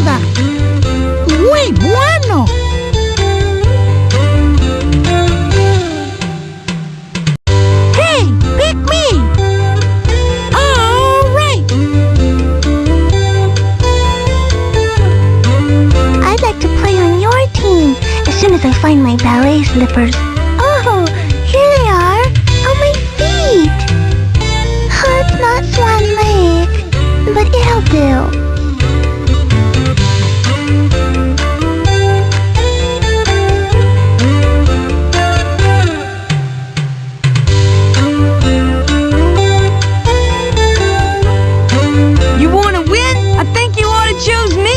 gusta. Muy bueno. Hey, pick me. All right. I'd like to play on your team as soon as I find my ballet slippers. Oh, here they are. On my feet. Oh, it's not Swan Lake, but it'll do. You want to win? I think you ought to choose me.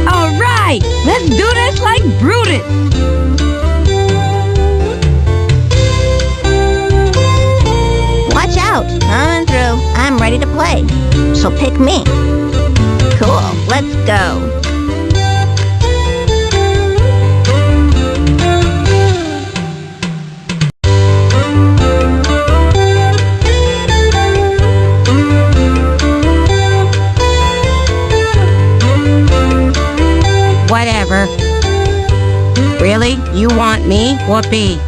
All right, let's do this like Brutus. Watch out. On through. I'm ready to play. So pick me. Cool. Let's go. Whatever. Really? You want me? Whoopee.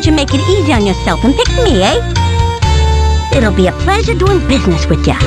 You make it easy on yourself and pick me, eh? It'll be a pleasure doing business with ya.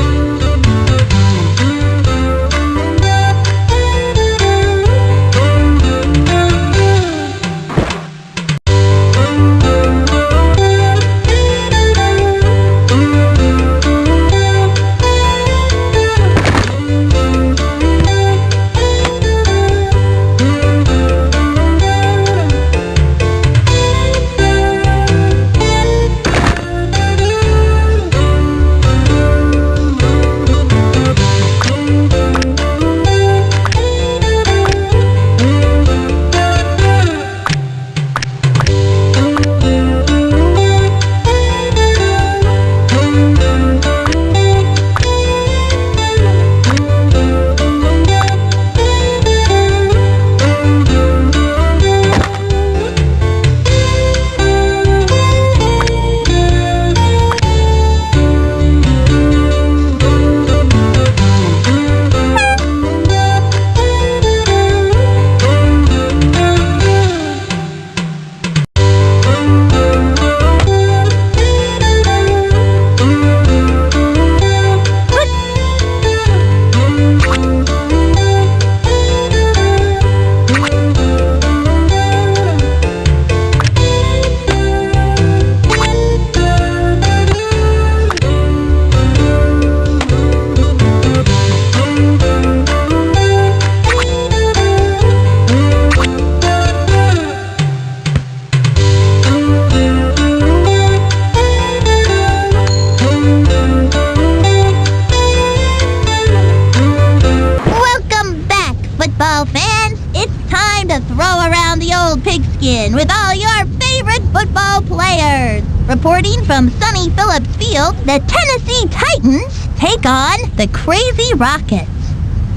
Pigskin with all your favorite football players. Reporting from Sunny Phillips Field, the Tennessee Titans take on the Crazy Rockets.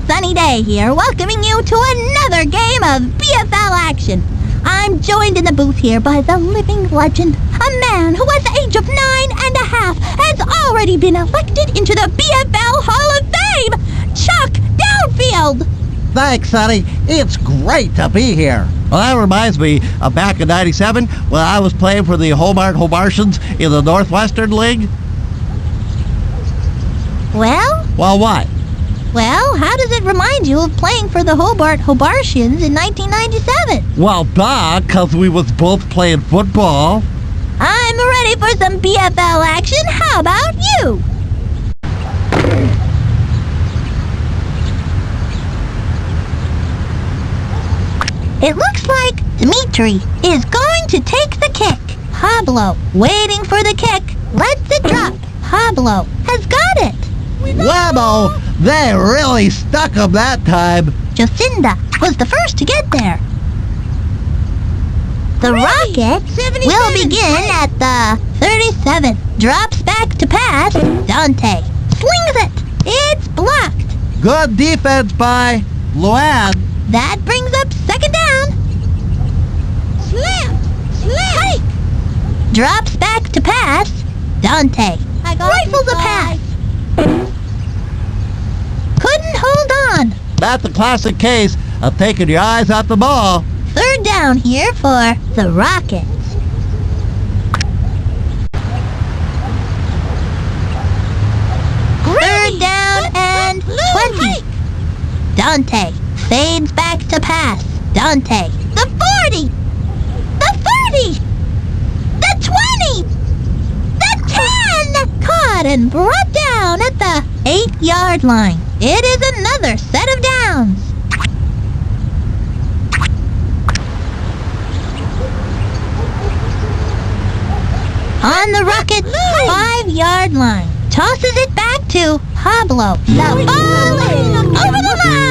Sunny Day here, welcoming you to another game of BFL action. I'm joined in the booth here by the living legend, a man who at the age of 9.5 has already been elected into the BFL Hall of Fame, Chuck Downfield. Thanks, Sonny. It's great to be here. Well, that reminds me of back in '97 when I was playing for the Hobartians in the Northwestern League. Well, what? Well, how does it remind you of playing for the Hobartians in 1997? Well, because we was both playing football. I'm ready for some BFL action. How about you? It looks like Dimitri is going to take the kick. Pablo waiting for the kick. Let's it drop. Pablo has got it. Whammo! They really stuck 'em that time. Jacinda was the first to get there. The rocket will begin at the 37. Drops back to pass. Dante slings it. It's blocked. Good defense by Luann. That brings up second down. Slam! Hike! Drops back to pass. Dante rifles a pass. Couldn't hold on. That's a classic case of taking your eyes off the ball. Third down here for the Rockets. Third down and 20. Dante fades back to pass. Dante. The 40. The 30. The 20. The 10. Caught and brought down at the 8-yard line. It is another set of downs. On the Rockets' 5-yard line. Tosses it back to Pablo. The ball is over the line.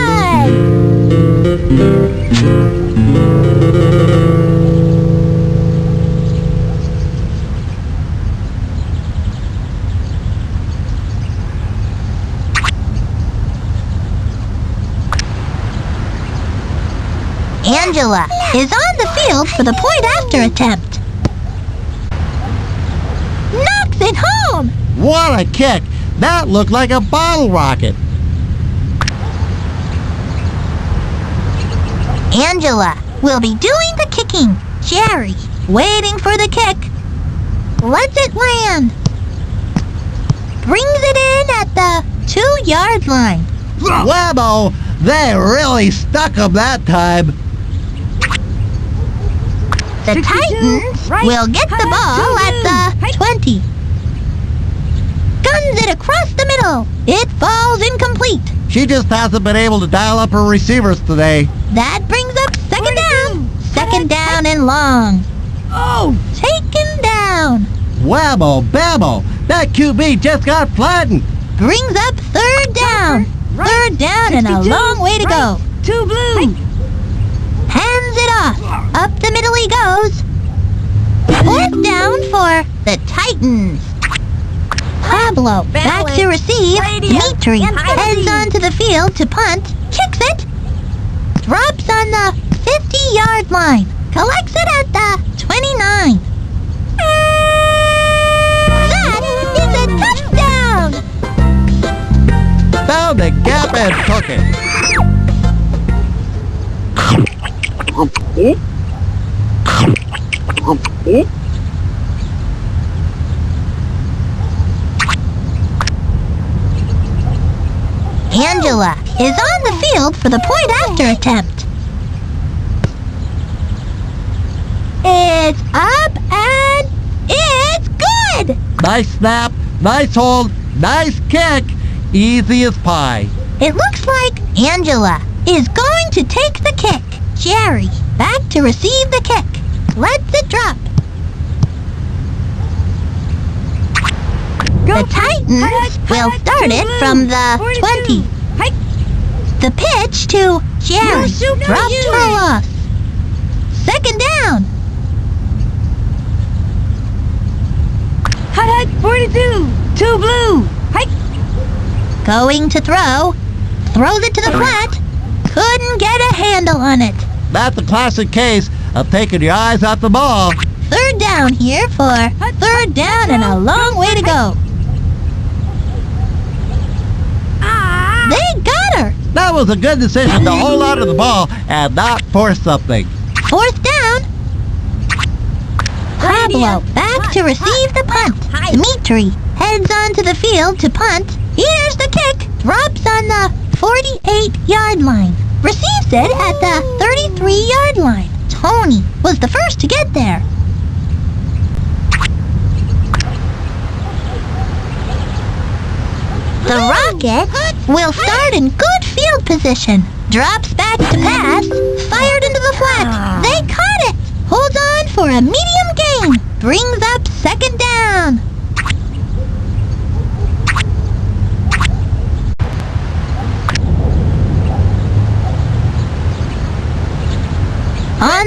Angela is on the field for the point-after attempt. Knocks it home! What a kick! That looked like a bottle rocket. Angela will be doing the kicking. Jerry waiting for the kick. Lets it land. Brings it in at the 2-yard line. Whammo! They really stuck 'em that time. The Titans will get the ball at the 20. Guns it across the middle. It falls incomplete. She just hasn't been able to dial up her receivers today. That brings up second down. Second down and long. Oh! Taken down. Whammo, bammo! That QB just got flattened. Brings up third down. Third down and a long way to go. Two blue! Hands it off. Up the middle he goes. Fourth down for the Titans. Pablo back to receive. Mitri heads onto the field to punt. Kicks it. Drops on the 50-yard line. Collects it at the 29. That is a touchdown. Found the gap and took it. Angela is on the field for the point-after attempt. It's up and it's good! Nice snap, nice hold, nice kick. Easy as pie. It looks like Angela is going to take the kick. Jerry back to receive the kick. Lets it drop. The Titans will start it from the 20. The pitch to Jerry. Dropped for a loss. Second down. Hot 42! Two blue! Hike! Going to throw. Throws it to the flat. Couldn't get a handle on it. That's a classic case of taking your eyes off the ball. Third down here for third down and a long way to go. They got her. That was a good decision to hold on to the ball and not force something. Fourth down. Pablo back to receive the punt. Mitri heads onto the field to punt. Here's the kick. Drops on the 48-yard line. Receives it at the 33-yard line. Tony was the first to get there. The Rocket will start in good field position. Drops back to pass. Fired into the flat. They caught it. Holds on for a medium gain. Brings up second down.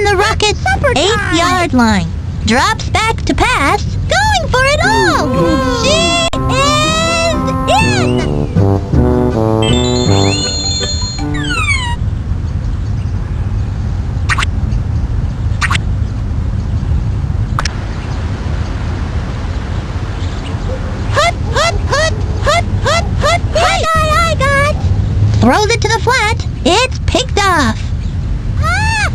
the Rockets' 8-yard line. Drops back to pass, going for it all. She is in. I got. Throws it to the flat. It's picked off. Ah!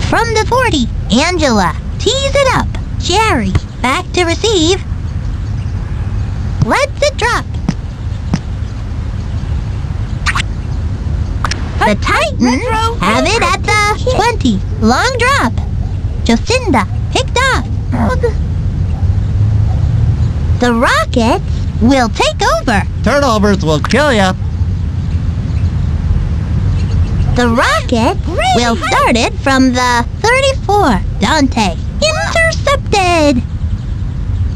From the 40, Angela tees it up. Jerry back to receive. Lets it drop. The Titans have it at the 20. Long drop. Jacinda picked off. The Rockets will take over. Turnovers will kill ya. The Rockets will start it from the 34. Dante intercepted.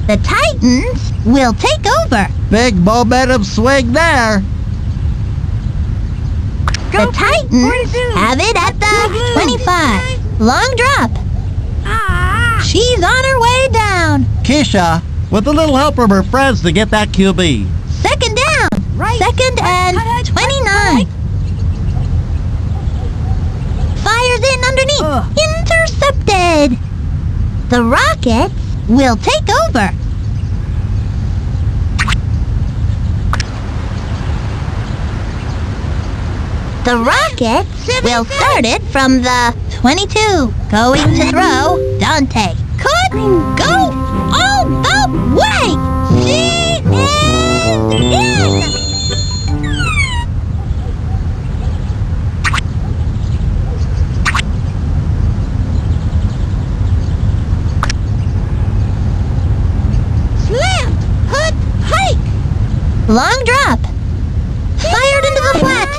The Titans will take over. Big momentum swing there. The Titans have it at the 25. Long drop. She's on her way down. Keisha, with a little help from her friends to get that QB. Second down. Second and 29. Fires in underneath. Intercepted. The Rockets will take over. The Rockets will start it from the 22. Going to throw. Dante could go all the way. She is in. Slant, put, hike. Long drop. Fired into the flat.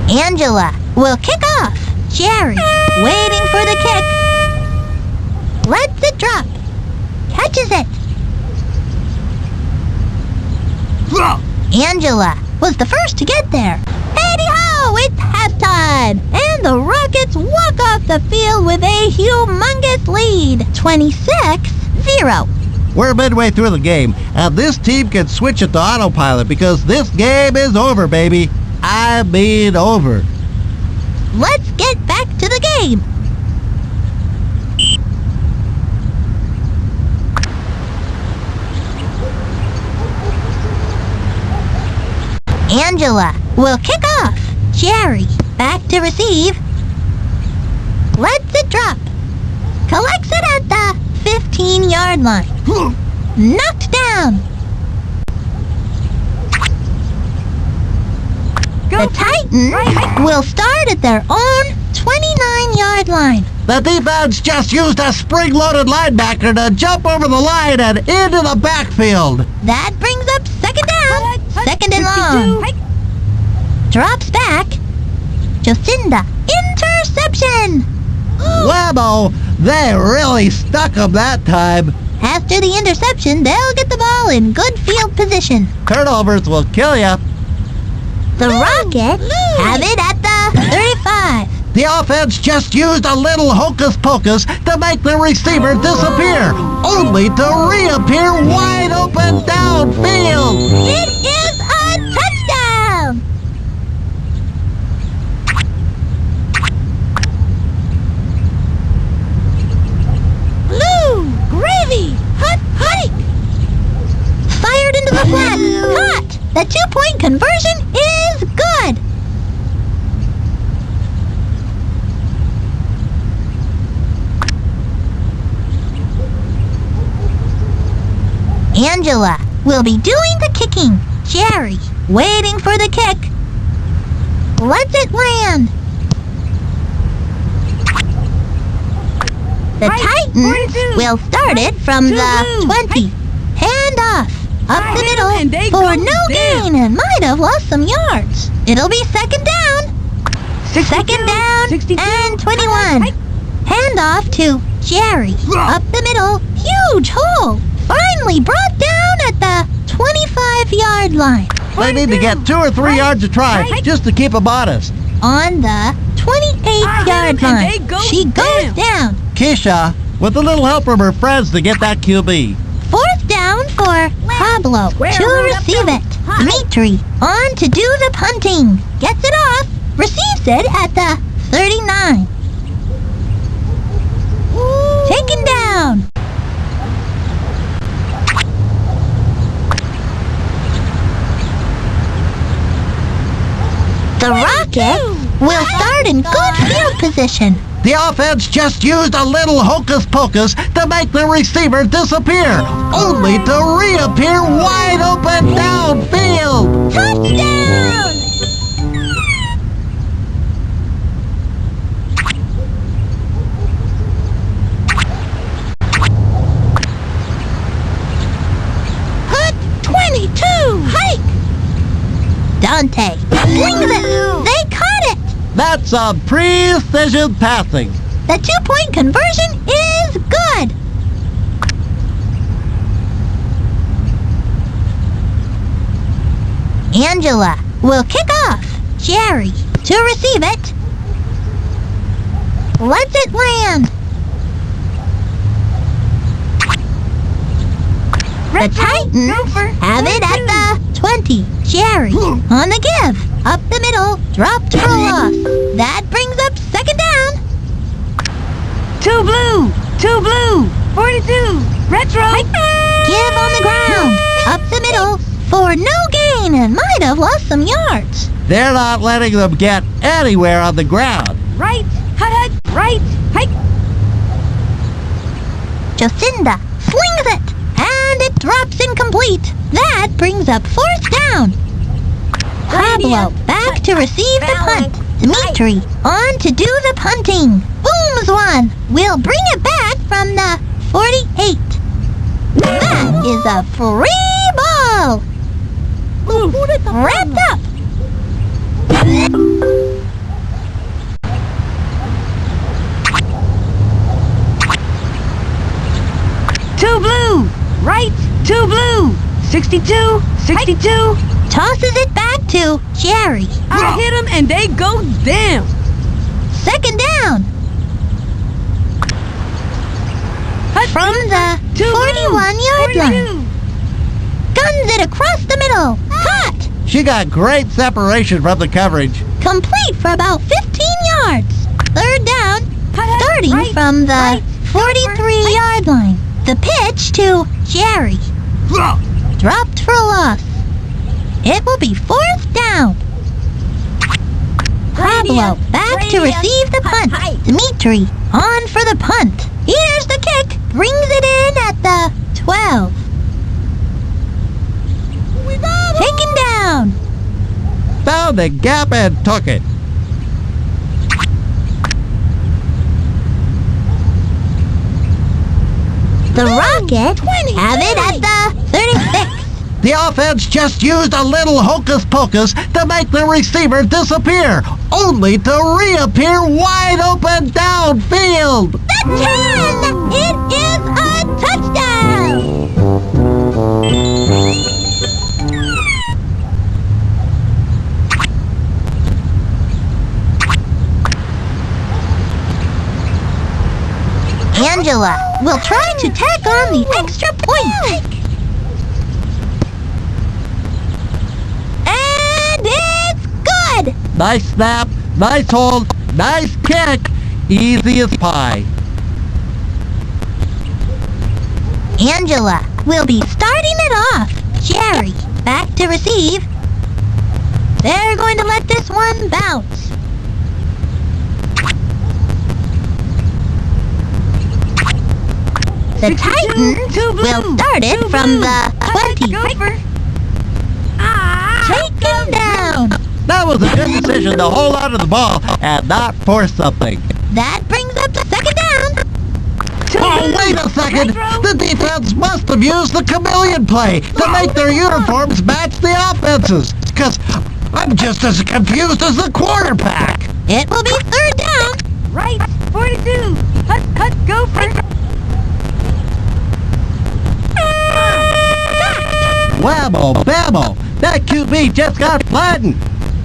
Angela will kick off. Jerry waiting for the kick. Lets it drop. Catches it. Angela was the first to get there. Hey-ho, it's halftime. And the Rockets walk off the field with a humongous lead. 26-0. We're midway through the game, and this team can switch it to autopilot because this game is over, baby. I mean over. Let's get back to the game. Angela will kick off. Jerry back to receive. Lets it drop. Collects it at the 15-yard line. Knocked down. The Titans will start at their own 29-yard line. The defense just used a spring-loaded linebacker to jump over the line and into the backfield. That brings up second down. Second and long. Drops back. Jacinda. Interception. Whammo! They really stuck 'em that time. After the interception, they'll get the ball in good field position. Turnovers will kill ya. The Rockets have it at the 35. The offense just used a little hocus-pocus to make the receiver disappear, only to reappear wide open downfield. It is a touchdown! Blue gravy, hot hike. Fired into the flat, caught. The 2-point conversion is good. Angela will be doing the kicking. Jerry waiting for the kick. Lets it land. The Titans will start it from the 20. Hand off. Up the middle for no gain and might have lost some yards. It'll be second down. Second down and 21. Hand off to Jerry. Up the middle, huge hole. Finally brought down at the 25-yard line. They need to get 2 or 3 yards a try just to keep them honest. On the 28-yard line, she goes down. Keisha, with a little help from her friends to get that QB. 4th down for Pablo to receive it. Dimitri on to do the punting. Gets it off. Receives it at the 39. Taken down. The Rockets will start in good field position. The offense just used a little hocus pocus to make the receiver disappear, only to reappear wide open downfield. Touchdown! Put 22! Hike! Dante flings it! They caught it! That's some precision passing. The 2-point conversion is good! Angela will kick off. Jerry to receive it. Lets it land. The Titans have it at the 20. Jerry on the give. Up the middle, dropped for a loss. That brings up 2nd down. 2 blue. 2 blue. 42. Retro. Give on the ground. Up the middle for no gain and might have lost some yards. They're not letting them get anywhere on the ground. Right. Hut. Right. Hike. Jacinda slings it, and it drops incomplete. That brings up 4th down. Pablo back to receive the punt. Dimitri on to do the punting. Booms one. We'll bring it back from the 48. That is a free ball. Wrapped up. Two blue. Right. 2 blue. 62. 62. Tosses it back to Jerry. I hit them and they go down. 2nd down. Hut. From the 41-yard line. Guns it across the middle. Caught. She got great separation from the coverage. Complete for about 15 yards. 3rd down. Starting Right. from the Right. 43-yard line. The pitch to Jerry. Dropped for a loss. It will be 4th down. Pablo back to receive the punt. Dimitri on for the punt. Here's the kick. Brings it in at the 12. Taken down. Found the gap and took it. The Rockets have it at the 36. The offense just used a little hocus pocus to make the receiver disappear, only to reappear wide open downfield. The 10! It is a touchdown! Angela will try to tack on the extra point. And it's good! Nice snap, nice hold, nice kick, easy as pie. Angela will be starting it off. Jerry back to receive. They're going to let this one bounce. The Titans will start it from the 20. Taken down. That was a good decision to hold on to the ball and not force something. That brings up the 2nd down. Oh, wait a second! The defense must have used the chameleon play to make their uniforms match the offenses. Because I'm just as confused as the quarterback. It will be 3rd down. Right. 42. Hut. Gopher. whammo, bammo! That QB just got flattened!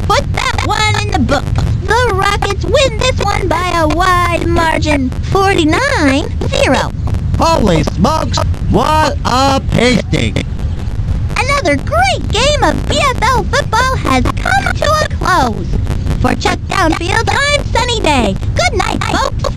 Put that one in the book. The Rockets win this one by a wide margin, 49-0. Holy smokes, what a pasting! Another great game of BFL football has come to a close. For Chuck Downfield, I'm Sunny Day. Good night, folks.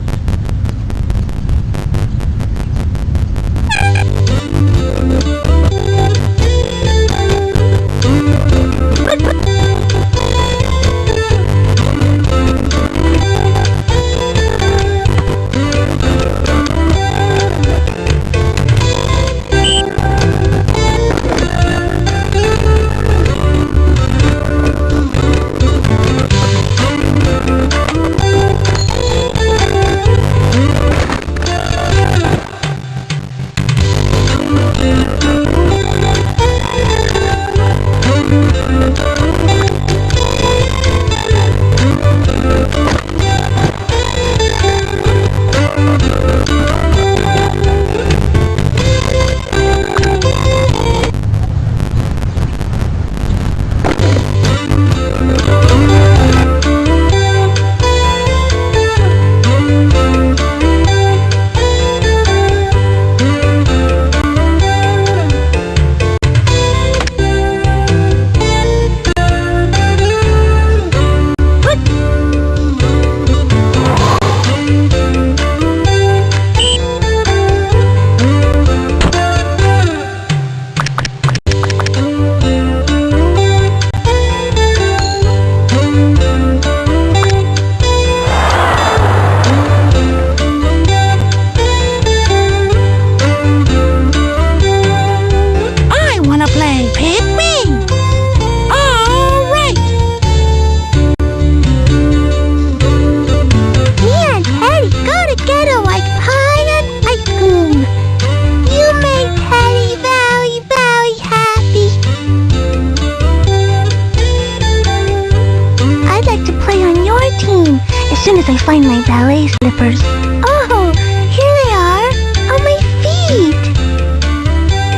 As soon as I find my ballet slippers. Oh, here they are, on my feet.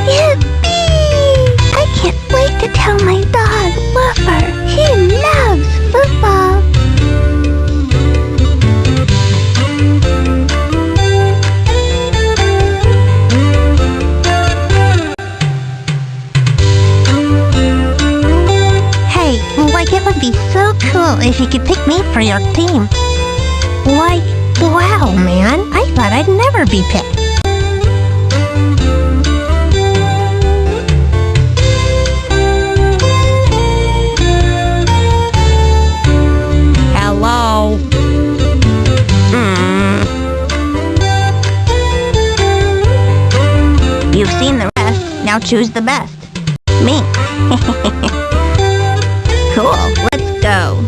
Yippee! I can't wait to tell my dog, Woofer. He loves football. Hey, like it would be so cool if you could pick me for your team. Why, wow, man, I thought I'd never be picked. Hello? You've seen the rest, now choose the best. Me. Cool, let's go.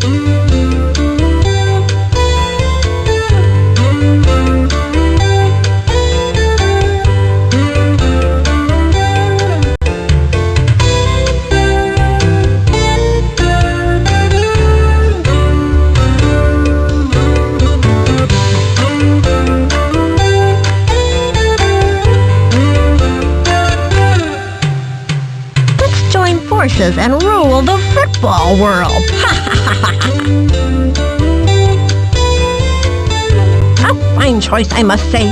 Forces and rule the football world. A fine choice, I must say.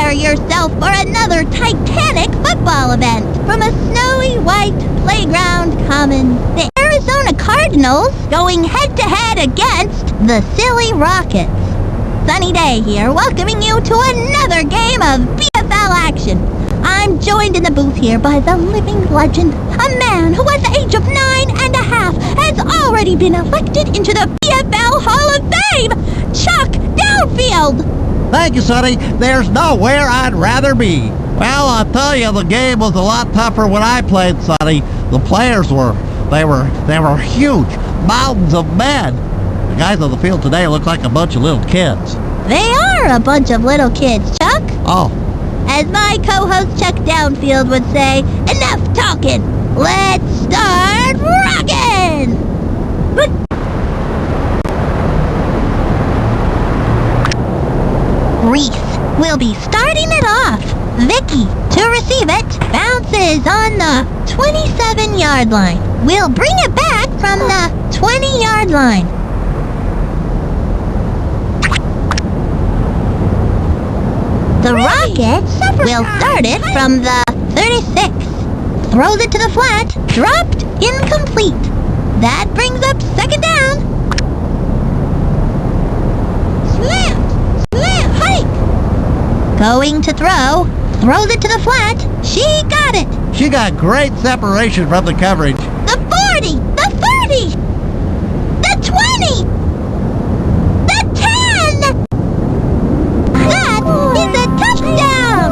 Prepare yourself for another titanic football event from a snowy white playground common. The Arizona Cardinals going head-to-head against the Silly Rockets. Sunny Day here, welcoming you to another game of BFL action. I'm joined in the booth here by the living legend, a man who at the age of 9.5 has already been elected into the BFL Hall of Fame, Chuck Downfield. Thank you, Sonny. There's nowhere I'd rather be. Well, I'll tell you, the game was a lot tougher when I played, Sonny. The players were huge, mountains of men. The guys on the field today look like a bunch of little kids. They are a bunch of little kids, Chuck. Oh. As my co-host Chuck Downfield would say, enough talking. Let's start rocking! Reese will be starting it off. Vicky, to receive it, bounces on the 27-yard line. We'll bring it back from the 20-yard line. The Rockets will start it from the 36. Throws it to the flat, dropped, incomplete. That brings up second down. Slam, hike. Going to throw, throws it to the flat. She got it. She got great separation from the coverage. The 40, the 30, the 20, the 10. That is a touchdown.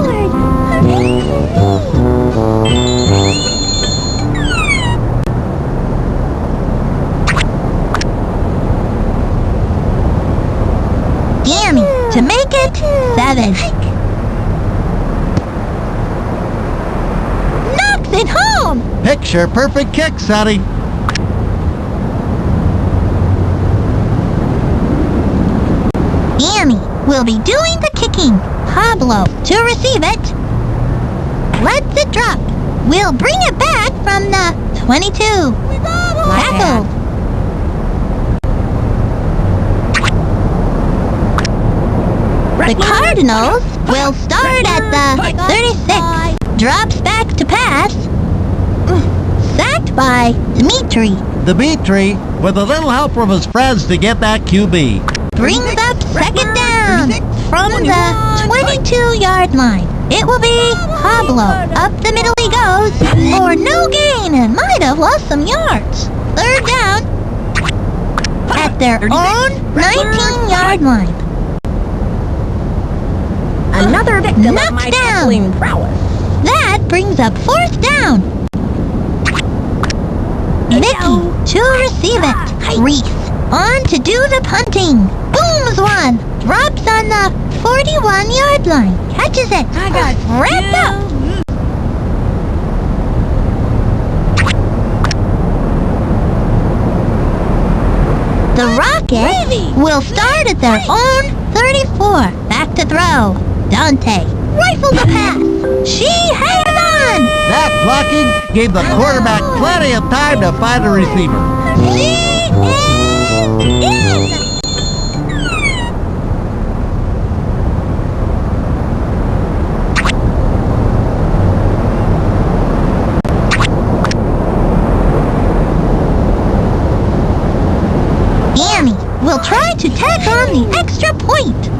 Danny to make it 7. Knocks it home. Picture perfect kick, Sonny. Annie will be doing the kicking. Pablo to receive it. Lets it drop. We'll bring it back from the 22. Tackle. The Cardinals will start at the 36. Drops back to pass. Sacked by Dimitri. Dimitri, with a little help from his friends to get that QB. Brings up second down from the 22-yard line. It will be Pablo. Up the middle he goes for no gain and might have lost some yards. Third down at their own 19-yard line. Another victim Knocked of my down. tackling prowess. That brings up fourth down. Vicky to receive it. Reese on to do the punting. Booms one. Drops on the 41-yard line. Catches it. I got Wrapped up. The Rockets will start at their own 34. Back to throw. Dante rifles the pass. She hangs on. That blocking gave the quarterback plenty of time to find a receiver. She is in. Annie will try to tack on the extra point.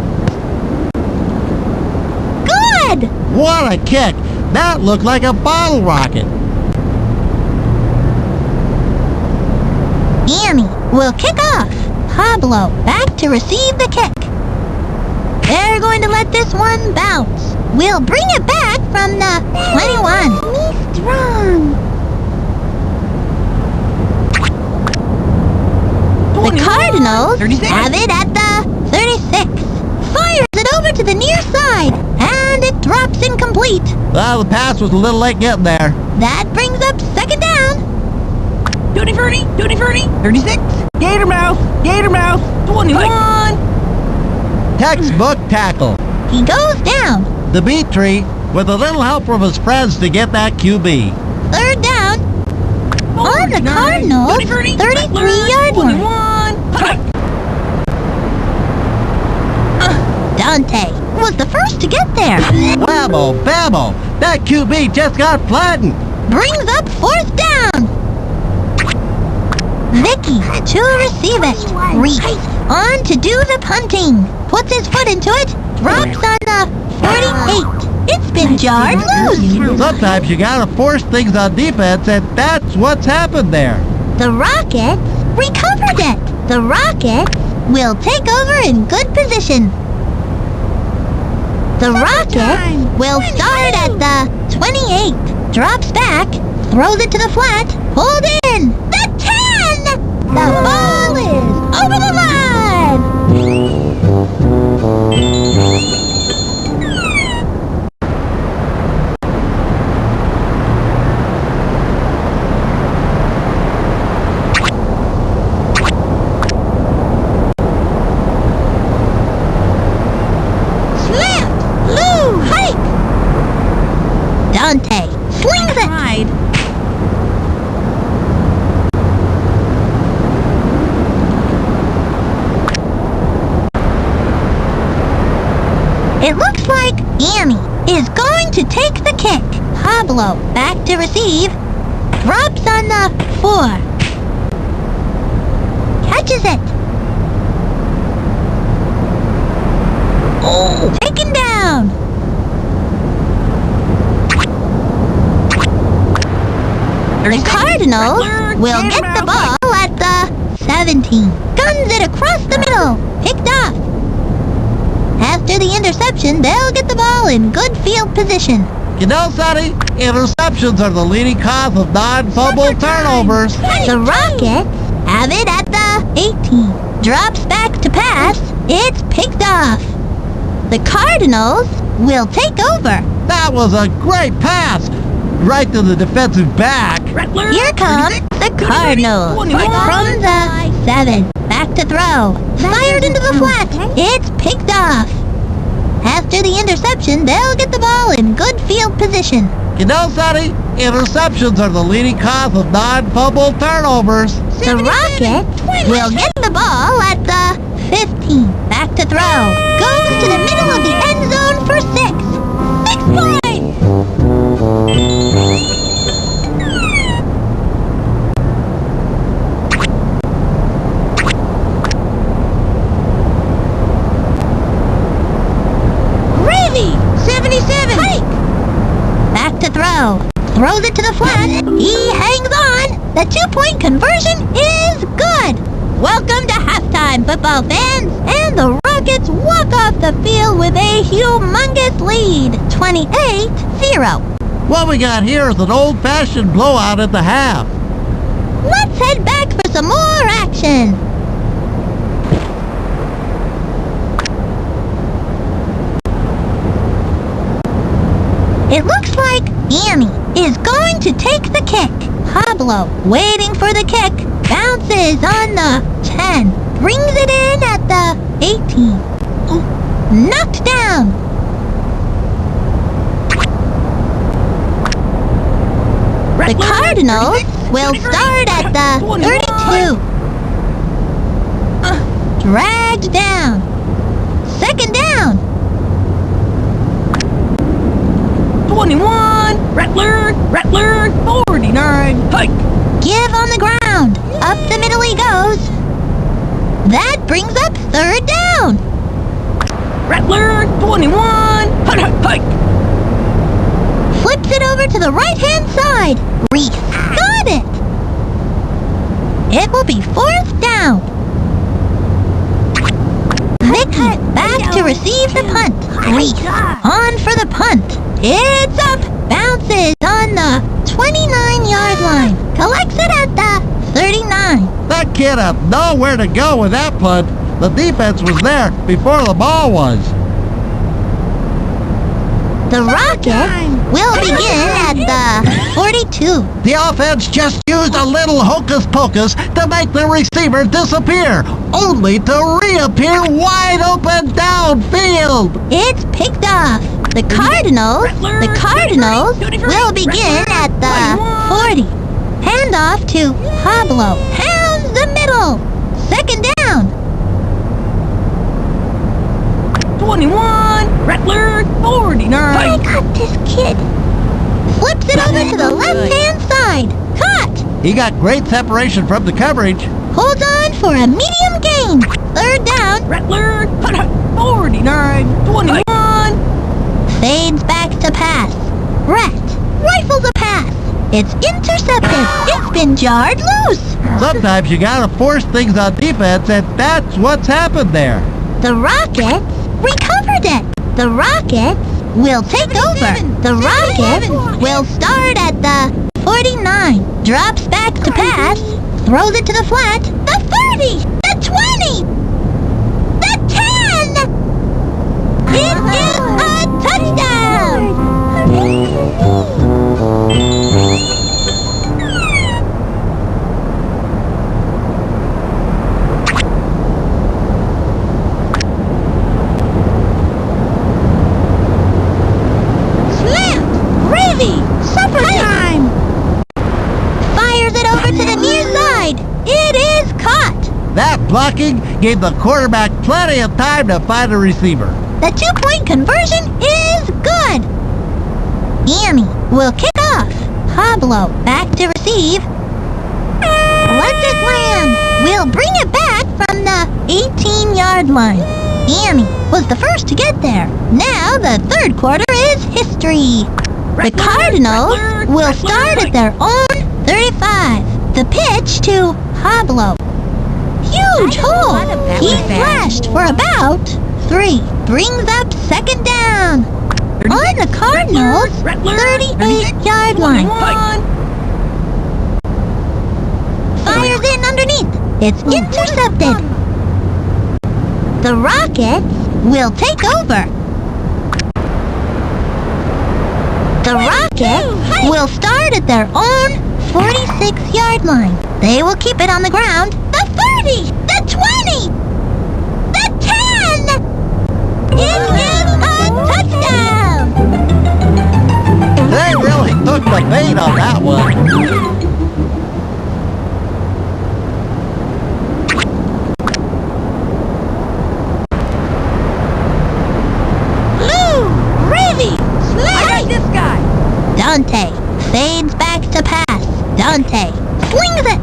Good! What a kick! That looked like a bottle rocket. Annie will kick off. Pablo back to receive the kick. They're going to let this one bounce. We'll bring it back from the 21. Me strong. The Cardinals have it at the 36. Fires it over to the near side, and it drops incomplete. Well, the pass was a little late getting there. That brings up second down. Tutti Frutti, 36. Gator mouth, 21. Textbook tackle. He goes down. Dimitri, with a little help from his friends to get that QB. Third down. On the Cardinals' 33-yard line. Dante was the first to get there. Whammo, bammo! That QB just got flattened! Brings up fourth down. Vicky to receive it. Reese on to do the punting. Puts his foot into it. Drops on the 48. It's been jarred loose. Sometimes you gotta force things on defense, and that's what's happened there. The Rockets recovered it. The Rockets will take over in good position. The Rockets will start at the 28. Drops back. Throws it to the flat. Pulled in. The 10! The ball is over the line! Slammed! Lou! Hike! Dante slings it! It looks like Annie is going to take the kick. Pablo back to receive. Drops on the 4. Catches it. Oh, taken down. The Cardinals will get the ball at the 17. Guns it across the middle. Picked off. After the interception, they'll get the ball in good field position. You know, Sonny, interceptions are the leading cause of non-fumble turnovers. The Rockets have it at the 18. Drops back to pass. It's picked off. The Cardinals will take over. That was a great pass! Right to the defensive back. Here come the Cardinals. From the 7. Back to throw. Fired into the flat. It's picked off. After the interception, they'll get the ball in good field position. You know, Sonny, interceptions are the leading cause of non-fumble turnovers. The Rockets will get the ball at the 15. Back to throw. Goes to the middle of the end zone for 6. 6 points! Back to throw. Throws it to the flat. He hangs on. The 2-point conversion is good. Welcome to halftime, football fans. And the Rockets walk off the field with a humongous lead. 28-0. What we got here is an old-fashioned blowout at the half. Let's head back for some more action. It looks like Annie is going to take the kick. Pablo waiting for the kick. Bounces on the 10. Brings it in at the 18. Knocked down. The Cardinals will start at the 32. Dragged down. Second down. 21, Rattler, 49, hike. Give on the ground. Up the middle he goes. That brings up third down. Rattler, 21, hike. Flips it over to the right-hand side. Reese got it. It will be fourth down. Vicky back to receive the punt. Reese on for the punt. It's up. Bounces on the 29-yard line. Collects it at the 39. That kid had nowhere to go with that punt. The defense was there before the ball was. The Rockets will begin at the 42. The offense just used a little hocus-pocus to make the receiver disappear, only to reappear wide open downfield. It's picked off. The Cardinals will begin at the 40. Handoff to Pablo. Pounds the middle. Second down. 21. Rattler, 49. I got this, kid. Flips it over to the left-hand side. Caught! He got great separation from the coverage. Holds on for a medium gain. Third down. Rattler, 49. 21. Fades back to pass. Rat rifles a pass. It's intercepted. It's been jarred loose. Sometimes you gotta force things on defense, and that's what's happened there. The Rockets recovered it. The Rockets will take over. The Rockets will start at the 49. Drops back to pass. Throws it to the flat. The 30. The 20. The 10. It is a touchdown. Supper time! Fires it over to the near side. It is caught. That blocking gave the quarterback plenty of time to find a receiver. The 2-point conversion is good. Annie will kick off. Pablo back to receive. Lets it land. We'll bring it back from the 18-yard line. Annie was the first to get there. Now the third quarter is history. The Cardinals will start at their own 35. The pitch to Pablo. Huge hole. He flashed for about 3. Brings up second down. On the Cardinals' 38-yard line. Fires in underneath. It's intercepted. The Rockets will take over. The Rockets will start at their own 46-yard line. They will keep it on the ground. The 30! The 20! The 10! It is a touchdown! They really took the bait on that one. Dante fades back to pass. Dante slings it.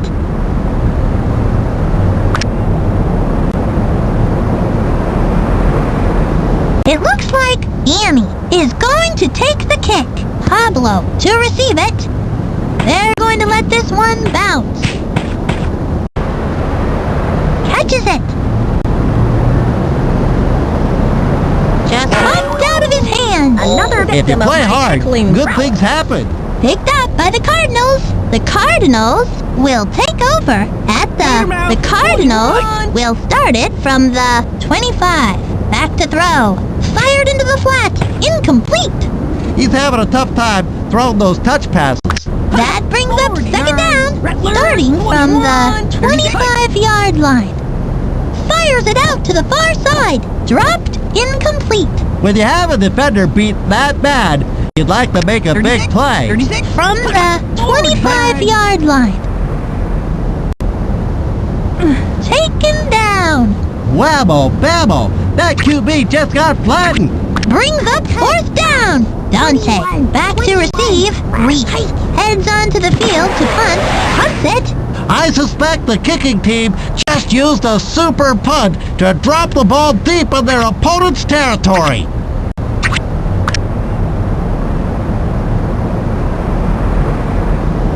It looks like Annie is going to take the kick. Pablo to receive it. They're going to let this one bounce. Catches it. Just popped out of his hand. Another If you victim of play my hard, tackling good prowess. things happen. Picked up by the Cardinals. The Cardinals will take over at the Cardinals will start it from the 25. Back to throw. Fired into the flat. Incomplete. He's having a tough time throwing those touch passes. That brings up second down. Rattler, Starting from the 21, 25-yard line. Fires it out to the far side. Dropped. Incomplete. When you have a defender beat that bad, you'd like to make a big play. 36. From the 25-yard line. Taken down. Whammo, bammo, that QB just got flattened. Brings up fourth down. Dante back to receive. Reach. Heads onto the field to punt. Punts it. I suspect the kicking team just used a super punt to drop the ball deep in their opponent's territory.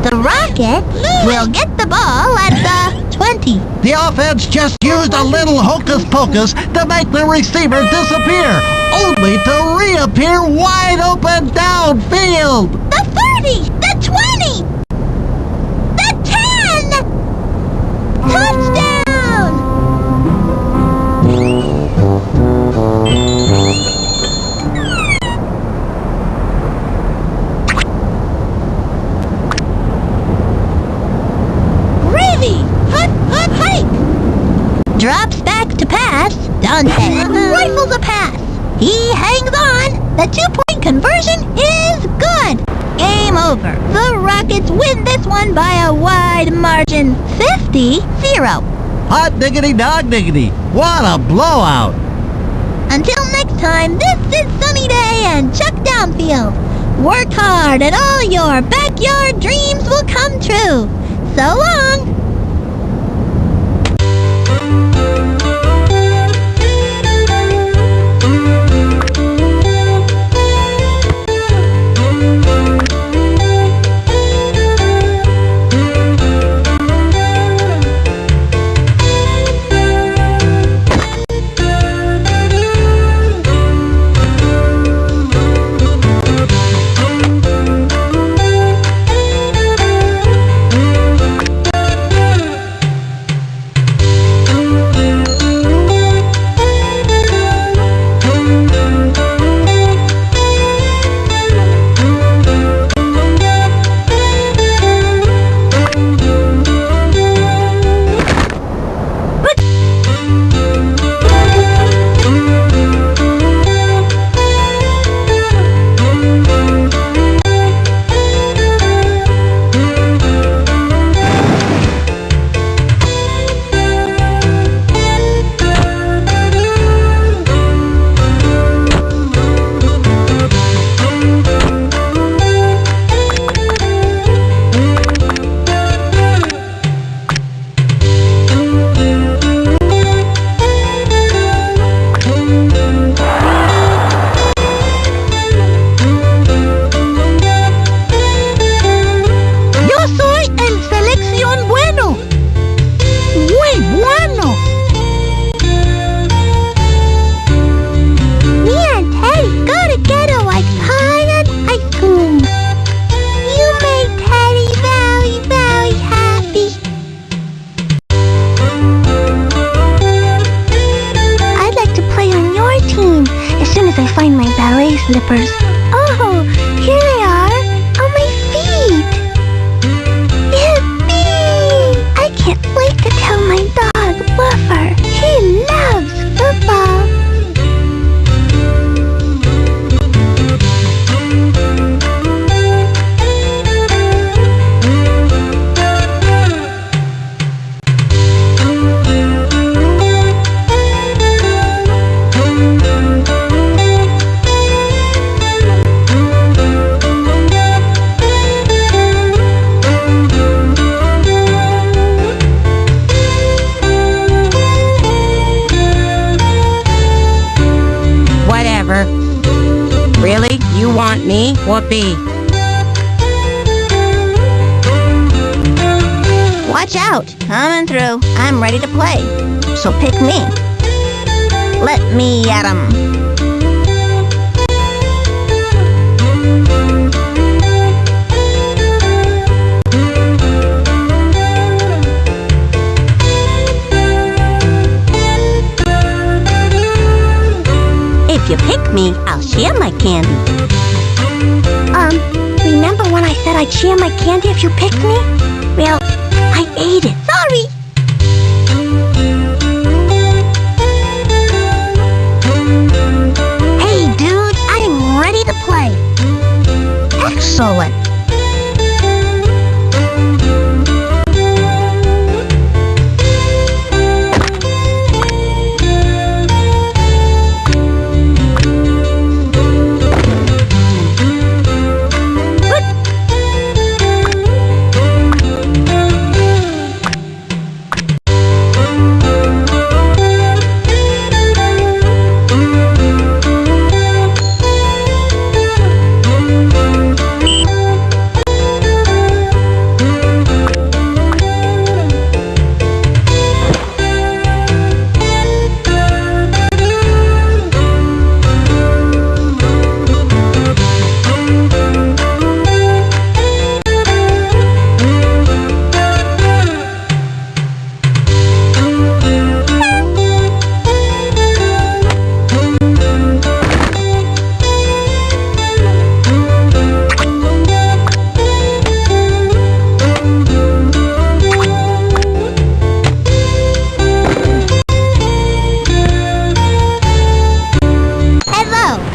The Rockets will get the ball at the 20. The offense just used a little hocus pocus to make the receiver disappear, only to reappear wide open downfield. The 30. The 20. The 10. Touchdown. Gravy. Hike. Drops back to pass. Dante rifles a pass. He hangs on. The 2-point conversion is good. Game over. The Rockets win this one by a wide margin. 50-0. Hot diggity dog diggity, what a blowout. Until next time, this is Sunny Day and Chuck Downfield. Work hard and all your backyard dreams will come true. So long! Slippers. Oh, here they are, on my feet. Yippee! I can't wait to tell my dog, Woofer. He loves football. Really? You want me? Whoopee. Watch out! Coming through. I'm ready to play. So pick me. Let me at 'em. If you pick me, I'll share my candy. Remember when I said I'd share my candy if you picked me? Well, I ate it. Sorry. Hey, dude, I'm ready to play. Excellent.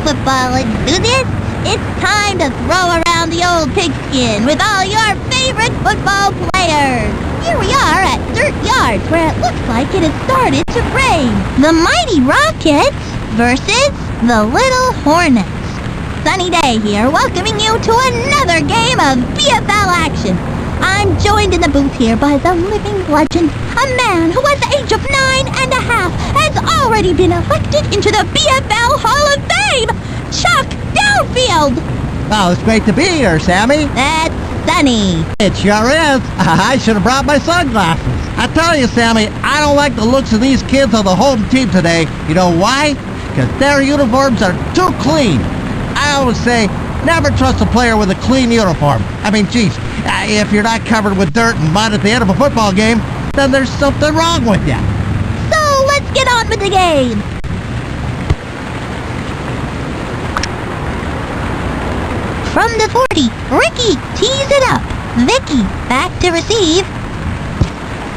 Football enthusiasts, it's time to throw around the old pigskin with all your favorite football players. Here we are at Dirt Yards, where it looks like it has started to rain. The Mighty Rockets? versus the Little Hornets. Sunny Day here, welcoming you to another game of BFL action. I'm joined in the booth here by the living legend, a man who at the age of 9.5 has already been elected into the BFL Hall of Fame, Chuck Downfield. Oh, it's great to be here, Sammy. That's Sunny. It sure is. I should have brought my sunglasses. I tell you, Sammy, I don't like the looks of these kids on the home team today. You know why? Because their uniforms are too clean. I always say, never trust a player with a clean uniform. I mean, geez, if you're not covered with dirt and mud at the end of a football game, then there's something wrong with you. So let's get on with the game. From the 40, Ricky tees it up. Vicky back to receive.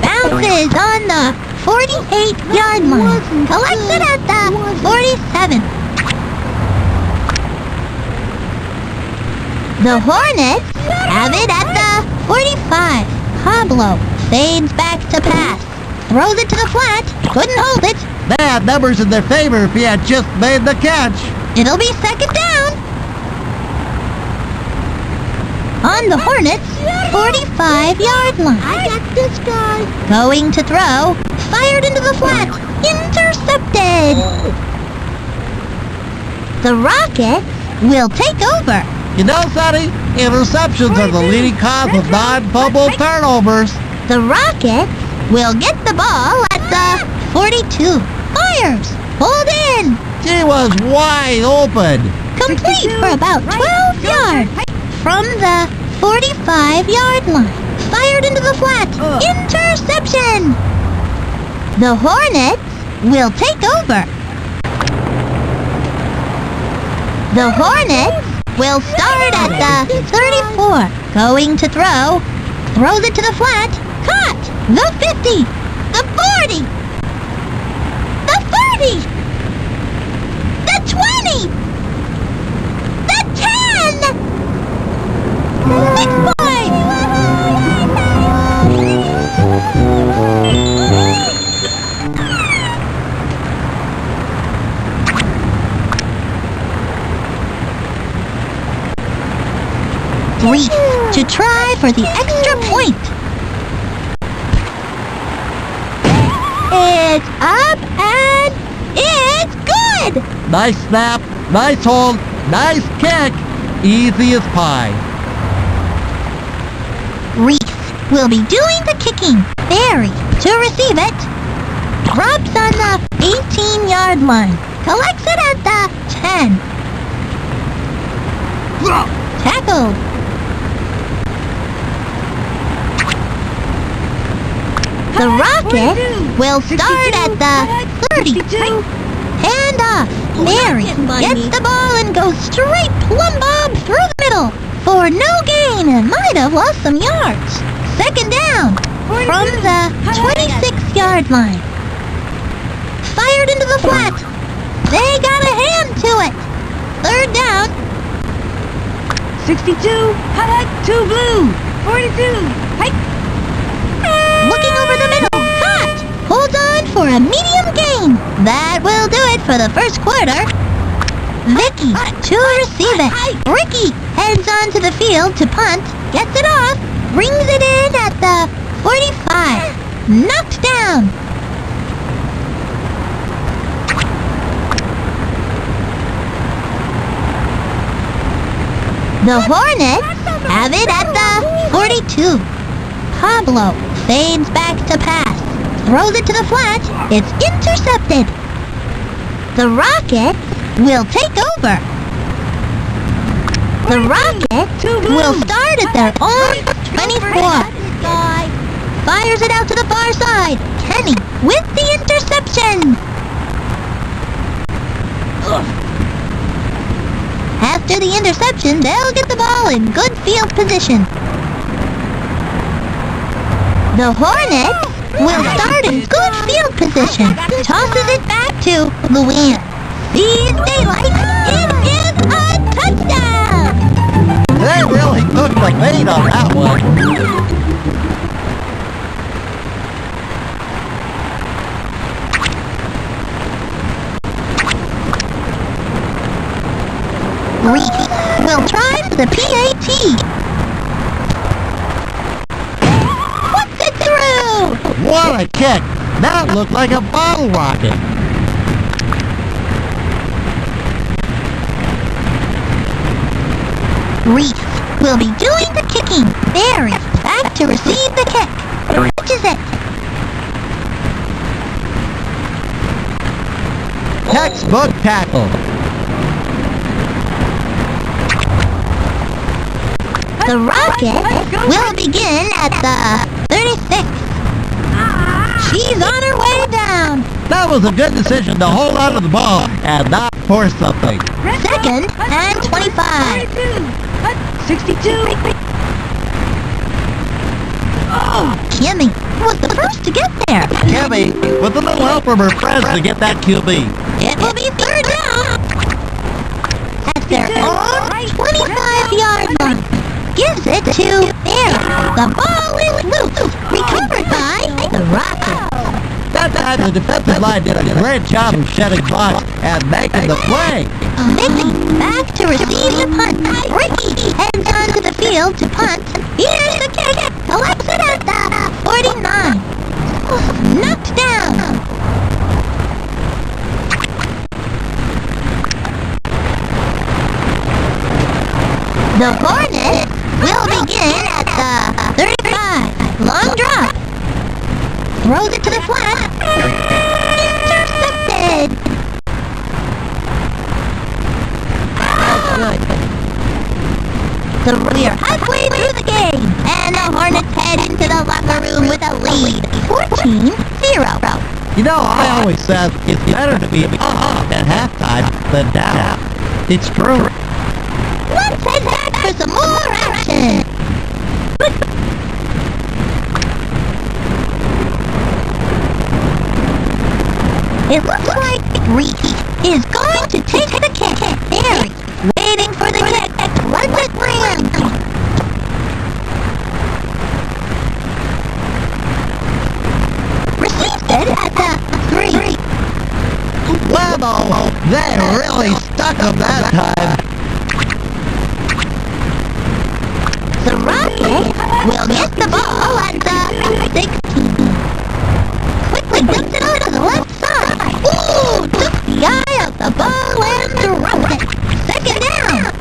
Bounces on the 48-yard line. Collects it at the 47. The Hornets have it at the 45. Pablo fades back to pass. Throws it to the flat. Couldn't hold it. They had numbers in their favor if he had just made the catch. It'll be second down. On the Hornets' 45-yard line. I got this guy. Going to throw. Fired into the flat. Intercepted. The Rockets will take over. You know, Sonny, interceptions are the leading cause of non-fumble turnovers. The Rockets will get the ball at the 42. Fires. Hold in. She was wide open. Complete for about 12 yards. From the 45-yard line. Fired into the flat. Interception. The Hornets will take over. The Hornets will start at the 34. Going to throw. Throws it to the flat. Caught. The 50. The 40. The 30. The 20. The 10. 6 points. Reese to try for the extra point. It's up and it's good! Nice snap, nice hold, nice kick. Easy as pie. Reese will be doing the kicking. Barry to receive it. Drops on the 18-yard line. Collects it at the 10. Tackled. The Rockets will start at the 32. Hand off. Mary gets the ball and goes straight plumb bob through the middle for no gain and might have lost some yards. Second down from the 26-yard line. Fired into the flat. They got a hand to it. Third down. 62, hot, 2 blue, 42, hike. Looking over the middle. Caught. Holds on for a medium gain. That will do it for the first quarter. Vicky to receive it. Ricky heads onto the field to punt. Gets it off. Brings it in at the 45. Knocked down. The Hornets have it at the 42. Pablo fades back to pass. Throws it to the flat. It's intercepted. The Rockets will take over. The Rockets will start at their own 24. Fires it out to the far side. Kenny with the interception. After the interception, they'll get the ball in good field position. The Hornets will start in good field position. Tosses it back to Luann. Sees daylight. It is a touchdown! They really took the bait on that one. the PAT. Puts it through! What a kick! That looked like a bottle rocket. Reef will be doing the kicking. Barry back to receive the kick. Catches it. Textbook tackle. The Rocket will begin at the 36. She's on her way down. That was a good decision to hold on to the ball and not force something. Second and 25. 62. Kimmy was the first to get there. Kimmy, with a little help from her friends to get that QB. It will be third down. At their own 25-yard line. Gives it to Barry. The ball is loose. Recovered by the Rockets. That time the defensive line did a great job of shedding blocks and making the play. Mickey back to receive the punt. Ricky heads onto the field to punt. Here's the kick. Collects it at the 49. Knocked down. The Hornet will begin at the 35. Long drop. Throws it to the flat. Intercepted. We are halfway through the game, and the Hornets head into the locker room with a lead, 14-0. You know, I always said it's better to be up at halftime than down. It's true. Let's head back for some more action. It looks like Reese is going to take the kick. Barry waiting for the kick. Let it land. Received it at the 3. Wow, they really stuck him that time. The Rocket will get the ball at the 16. Quickly dumps it out to the left side. Ooh, took the eye of the ball and dropped it. Second down.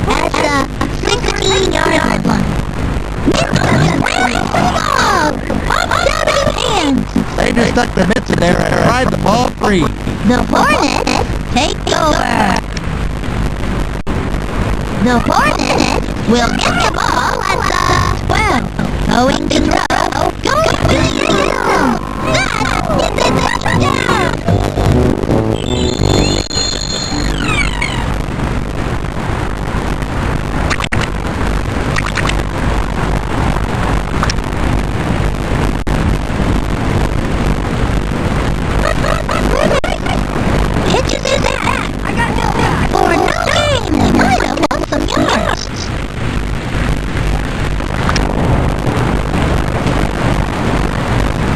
At the 16-yard line. Nixon ran the ball. Popped out of his hands. They just stuck their mitts in there and tried the ball free. The Hornets take over. The Hornets will get the ball at the 12. Going to throw. Going for the end zone. That is a touchdown. Pitches it back. For no gain. He might have won some yards.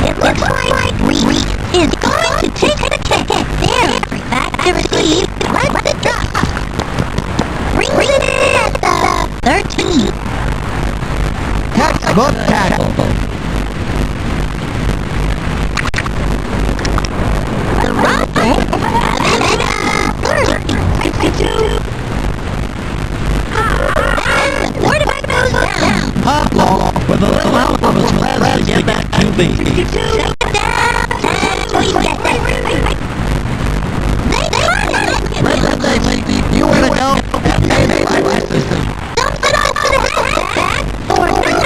It looks like Reese is going to take the kick. Barry back to receive. Lets it drop. Brings it in at the 13. Textbook tackle. The Rockets have it at 30. 62. And the quarterback goes down. Pablo, with a little help of his friends to get that QB. Second down. And we get it. They You want to go? Hey, they like my decision. dumps it off to the halfback for 13.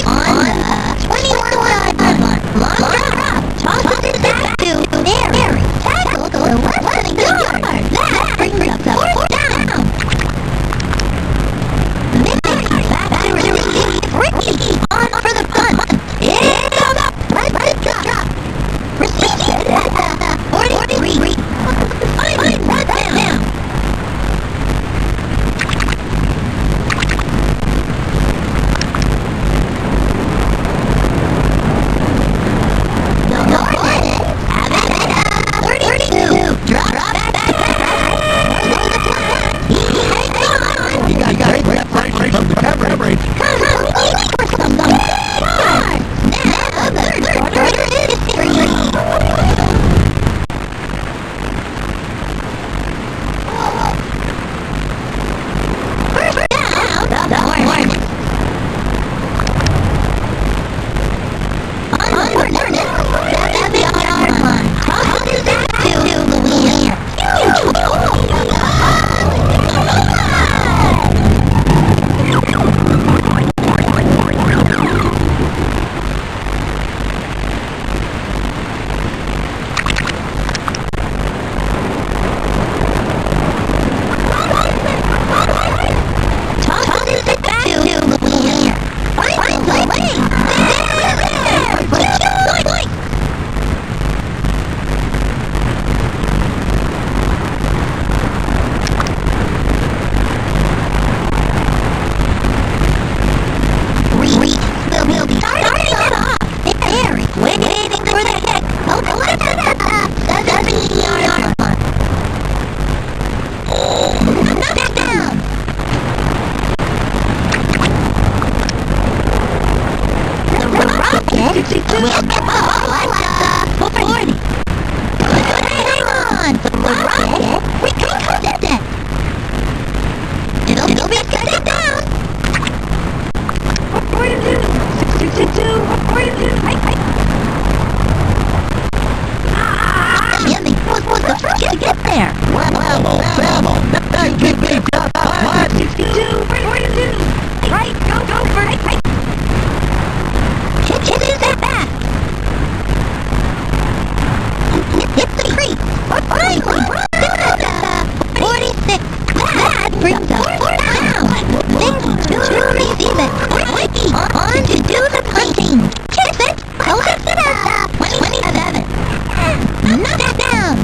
On the 21-yard line. Long drop. Tosses it back to Barry. Tackled to less than a yard. That brings up the fourth down. Mickey back to receive. Ricky on for the punt. It's up the fourth down. Thank you to receive it. Wiki, on to do the punting. Kiss it, collect it at the 27. Knock it down.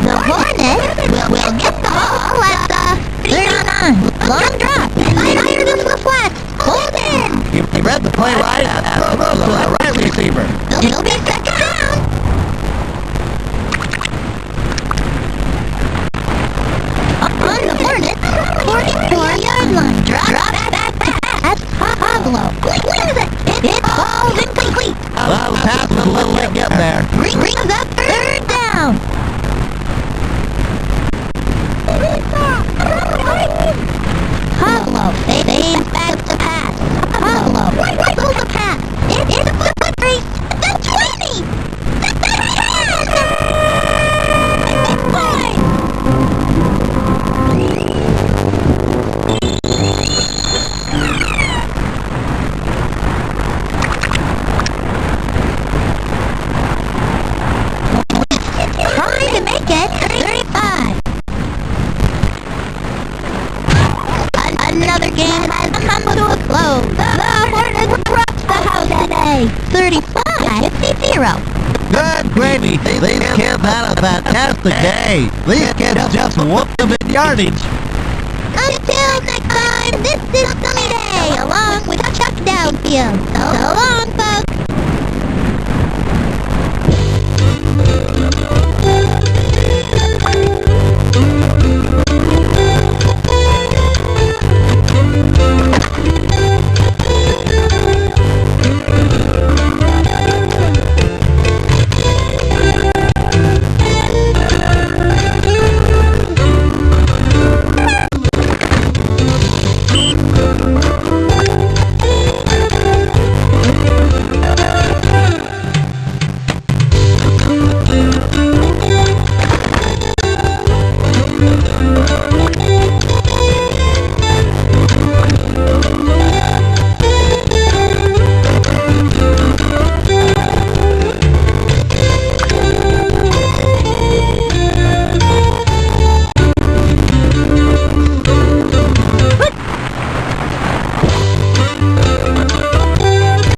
The Hornet will get the ball at the 39. Long drop. Fire to the flat. Hold in. You read the play right. Throw to the right receiver. It'll be second down. On the Hornet, 44-yard line. Drop back. That's Pablo. Wins it. It falls incomplete. Well, the pass was a little late getting there. Brings up third down. Pablo, they back the pass. Pablo, throw the pass. It's the foot race. The 20. The 10. Trying to make it 35. Another game has come to a close. The Hornets rocked the house today. 35-0. Good gravy. These kids had a fantastic day. These kids just whooped them in yardage. Until next time, this is Sunny Day, along with Chuck Downfield. So long, folks.